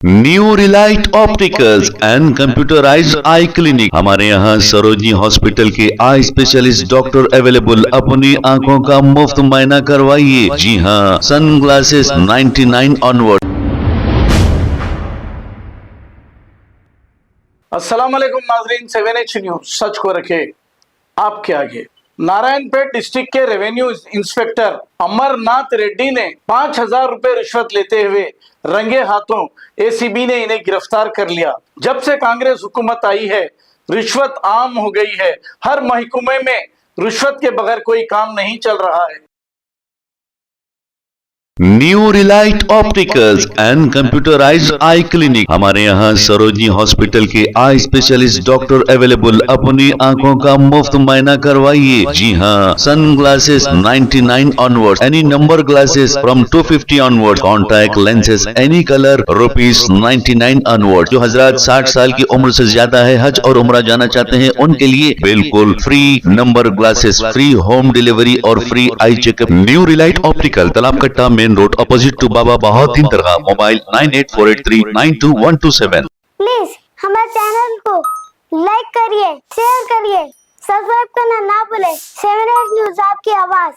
New Relight opticals and computerised I clinic. हमारे यहाँ Sarojini hospital के आई स्पेशलिस्ट डॉक्टर अवेलेबल। अपनी आंखों का मुफ्त मुआयना करवाइए। जी हाँ, सन ग्लासेस 99 ऑनवर्ड। अस्सलाम वालेकुम नाजरीन, 7H न्यूज सच को रखे आपके आगे। नारायणपेट डिस्ट्रिक्ट के रेवेन्यू इंस्पेक्टर अमरनाथ रेड्डी ने 5,000 रुपए रिश्वत लेते हुए रंगे हाथों एसीबी ने इन्हें गिरफ्तार कर लिया। जब से कांग्रेस हुकूमत आई है रिश्वत आम हो गई है। हर महकमे में रिश्वत के बगैर कोई काम नहीं चल रहा है। New Relight opticals and computerised I clinic. हमारे यहाँ सरोजनी हॉस्पिटल के आई स्पेशलिस्ट डॉक्टर अवेलेबल। अपनी आंखों का मुफ्त मुआयना करवाइए। जी हाँ, sun glasses 99 onward, any number glasses from 250 onward, contact lenses any colour ₹99 onward. जो हजरात 60 साल की उम्र से ज्यादा है, हज और उम्रा जाना चाहते हैं, उनके लिए बिल्कुल free number glasses, free home delivery और free eye checkup. New relight optical, Talab Katta, main road, opposite to Baba Bahauddin dargah. Mobile 9848392127। Please हमारे चैनल को लाइक करिए, शेयर करिए, सब्सक्राइब करना ना भूले। 7H न्यूज आपकी आवाज।